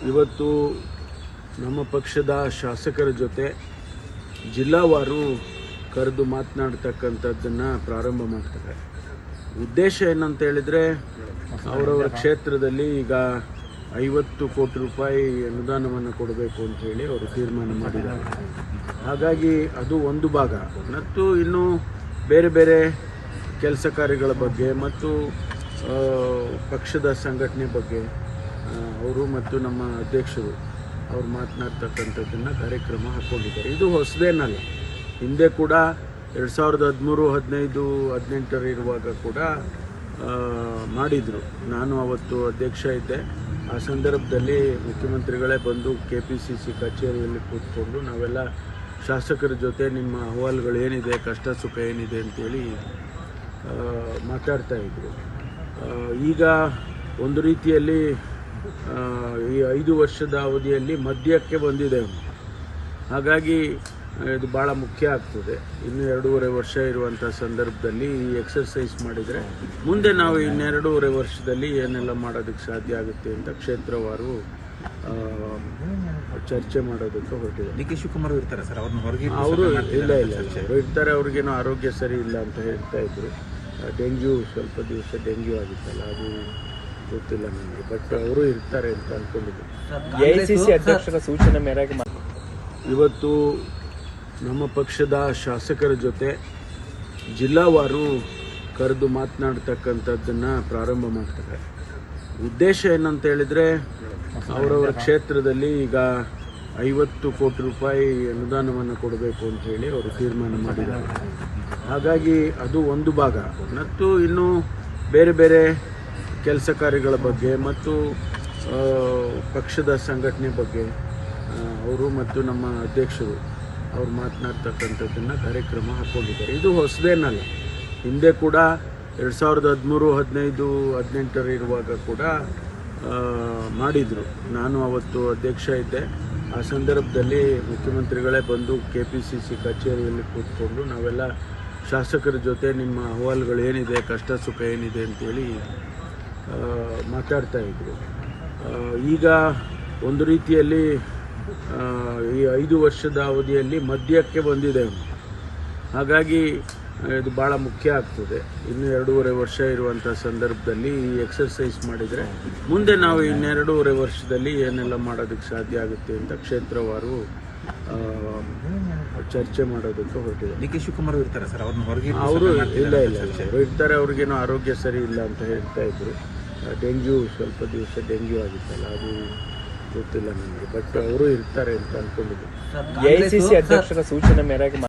ಇವತ್ತು ನಮ್ಮ ಪಕ್ಷದ ಶಾಸಕರ ಜೊತೆ ಜಿಲ್ಲಾವಾರು ಕರೆದು ಮಾತನಾಡ್ತಕ್ಕಂಥದ್ದನ್ನು ಪ್ರಾರಂಭ ಮಾಡ್ತಾರೆ. ಉದ್ದೇಶ ಏನಂತ ಹೇಳಿದರೆ, ಅವರವರ ಕ್ಷೇತ್ರದಲ್ಲಿ ಈಗ 50 ಕೋಟಿ ರೂಪಾಯಿ ಅನುದಾನವನ್ನು ಕೊಡಬೇಕು ಅಂತ ಹೇಳಿ ಅವರು ತೀರ್ಮಾನ ಮಾಡಿದ್ದಾರೆ. ಹಾಗಾಗಿ ಅದು ಒಂದು ಭಾಗ. ಮತ್ತು ಇನ್ನು ಬೇರೆ ಬೇರೆ ಕೆಲಸ ಕಾರ್ಯಗಳ ಬಗ್ಗೆ ಮತ್ತು ಪಕ್ಷದ ಸಂಘಟನೆ ಬಗ್ಗೆ ಅವರು ಮತ್ತು ನಮ್ಮ ಅಧ್ಯಕ್ಷರು ಅವರು ಮಾತನಾಡ್ತಕ್ಕಂಥದ್ದನ್ನು ಕಾರ್ಯಕ್ರಮ ಹಾಕ್ಕೊಂಡಿದ್ದಾರೆ. ಇದು ಹೊಸದೇನಲ್ಲ. ಹಿಂದೆ ಕೂಡ 2013, 15, 18 ಇರುವಾಗ ಕೂಡ ಮಾಡಿದರು. ನಾನು ಅವತ್ತು ಅಧ್ಯಕ್ಷ ಇದ್ದೆ. ಆ ಸಂದರ್ಭದಲ್ಲಿ ಮುಖ್ಯಮಂತ್ರಿಗಳೇ ಬಂದು KPCC ಕಚೇರಿಯಲ್ಲಿ ಕೂತ್ಕೊಂಡು ನಾವೆಲ್ಲ ಶಾಸಕರ ಜೊತೆ ನಿಮ್ಮ ಅಹವಾಲುಗಳು ಏನಿದೆ, ಕಷ್ಟ ಸುಖ ಏನಿದೆ ಅಂತೇಳಿ ಮಾತಾಡ್ತಾಯಿದ್ರು. ಈಗ ಒಂದು ರೀತಿಯಲ್ಲಿ ಈ 5 ವರ್ಷದ ಅವಧಿಯಲ್ಲಿ ಮಧ್ಯಕ್ಕೆ ಬಂದಿದೆ. ಹಾಗಾಗಿ ಇದು ಭಾಳ ಮುಖ್ಯ ಆಗ್ತದೆ. ಇನ್ನು 2.5 ವರ್ಷ ಇರುವಂಥ ಸಂದರ್ಭದಲ್ಲಿ ಈ ಎಕ್ಸರ್ಸೈಸ್ ಮಾಡಿದರೆ ಮುಂದೆ ನಾವು ಇನ್ನು 2.5 ವರ್ಷದಲ್ಲಿ ಏನೆಲ್ಲ ಮಾಡೋದಕ್ಕೆ ಸಾಧ್ಯ ಆಗುತ್ತೆ ಅಂತ ಕ್ಷೇತ್ರವಾರು ಚರ್ಚೆ ಮಾಡೋದಕ್ಕೆ ಹೊರಟಿದೆ. DK ಶಿವಕುಮಾರ್ ಇರ್ತಾರೆ ಸರ್, ಅವ್ರನ್ನ ಹೊರಗೆ ಅವರು ಇಲ್ಲ ಅವರು ಇರ್ತಾರೆ. ಅವ್ರಿಗೇನೋ ಆರೋಗ್ಯ ಸರಿ ಇಲ್ಲ ಅಂತ ಹೇಳ್ತಾ ಇದ್ರು. ಡೆಂಗ್ಯೂ ಸ್ವಲ್ಪ ದಿವಸ ಡೆಂಗ್ಯೂ ಆಗಿತ್ತಲ್ಲ, ಅದು ಗೊತ್ತಿಲ್ಲ ನನಗೆ. ಬಟ್ ಅವರು ಇರ್ತಾರೆ ಅಂತ ಅಂದ್ಕೊಂಡಿದ್ದೆ. AICC ಅಧ್ಯಕ್ಷರ ಸೂಚನೆ ಮೇರೆಗೆ ಇವತ್ತು ನಮ್ಮ ಪಕ್ಷದ ಶಾಸಕರ ಜೊತೆ ಜಿಲ್ಲಾವಾರು ಕರೆದು ಮಾತನಾಡ್ತಕ್ಕಂಥದ್ದನ್ನು ಪ್ರಾರಂಭ ಮಾಡ್ತಾರೆ. ಉದ್ದೇಶ ಏನಂತ ಹೇಳಿದರೆ, ಅವರವರ ಕ್ಷೇತ್ರದಲ್ಲಿ ಈಗ 50 ಕೋಟಿ ರೂಪಾಯಿ ಅನುದಾನವನ್ನು ಕೊಡಬೇಕು ಅಂತ ಹೇಳಿ ಅವರು ತೀರ್ಮಾನ ಮಾಡಿದ್ದಾರೆ. ಹಾಗಾಗಿ ಅದು ಒಂದು ಭಾಗ. ಮತ್ತು ಇನ್ನು ಬೇರೆ ಬೇರೆ ಕೆಲಸ ಕಾರ್ಯಗಳ ಬಗ್ಗೆ ಮತ್ತು ಪಕ್ಷದ ಸಂಘಟನೆ ಬಗ್ಗೆ ಅವರು ಮತ್ತು ನಮ್ಮ ಅಧ್ಯಕ್ಷರು ಅವರು ಮಾತನಾಡ್ತಕ್ಕಂಥದ್ದನ್ನು ಕಾರ್ಯಕ್ರಮ ಹಾಕ್ಕೊಂಡಿದ್ದಾರೆ. ಇದು ಹೊಸದೇನಲ್ಲ. ಹಿಂದೆ ಕೂಡ 2013, 15, 18 ಇರುವಾಗ ಕೂಡ ಮಾಡಿದರು. ನಾನು ಅವತ್ತು ಅಧ್ಯಕ್ಷ ಇದ್ದೆ. ಆ ಸಂದರ್ಭದಲ್ಲಿ ಮುಖ್ಯಮಂತ್ರಿಗಳೇ ಬಂದು KPCC ಕಚೇರಿಯಲ್ಲಿ ಕೂತ್ಕೊಂಡು ನಾವೆಲ್ಲ ಶಾಸಕರ ಜೊತೆ ನಿಮ್ಮ ಅಹವಾಲುಗಳು ಏನಿದೆ, ಕಷ್ಟ ಸುಖ ಏನಿದೆ ಅಂತೇಳಿ ಮಾತಾಡ್ತಾಯಿದ್ರು. ಈಗ ಒಂದು ರೀತಿಯಲ್ಲಿ ಈ 5 ವರ್ಷದ ಅವಧಿಯಲ್ಲಿ ಮಧ್ಯಕ್ಕೆ ಬಂದಿದೆ. ಹಾಗಾಗಿ ಇದು ಭಾಳ ಮುಖ್ಯ ಆಗ್ತದೆ. ಇನ್ನು 2.5 ವರ್ಷ ಇರುವಂಥ ಸಂದರ್ಭದಲ್ಲಿ ಈ ಎಕ್ಸರ್ಸೈಸ್ ಮಾಡಿದರೆ ಮುಂದೆ ನಾವು ಇನ್ನು 2.5 ವರ್ಷದಲ್ಲಿ ಏನೆಲ್ಲ ಮಾಡೋದಕ್ಕೆ ಸಾಧ್ಯ ಆಗುತ್ತೆ ಅಂತ ಕ್ಷೇತ್ರವಾರು ಚರ್ಚೆ ಮಾಡೋದಕ್ಕೆ ಹೊರಟಿದೆ. DK ಶಿವಕುಮಾರ್ ಇರ್ತಾರೆ ಸರ್, ಅವ್ರನ್ನ ಹೊರಗೆ ಅವರು ಇಲ್ಲ ಅವರು ಇರ್ತಾರೆ. ಅವ್ರಿಗೇನೋ ಆರೋಗ್ಯ ಸರಿ ಇಲ್ಲ ಅಂತ ಹೇಳ್ತಾ ಇದ್ರು. ಡೆಂಗ್ಯೂ ಸ್ವಲ್ಪ ದಿವಸ ಡೆಂಗ್ಯೂ ಆಗಿತ್ತಲ್ಲ, ಅದು ಗೊತ್ತಿಲ್ಲ ನನಗೆ. ಬಟ್ ಅವರು ಇರ್ತಾರೆ ಅಂತ ಅಂದ್ಕೊಂಡಿದ್ದೆ. AICC ಅಧ್ಯಕ್ಷರ ಸೂಚನೆ ಮೇರೆಗೆ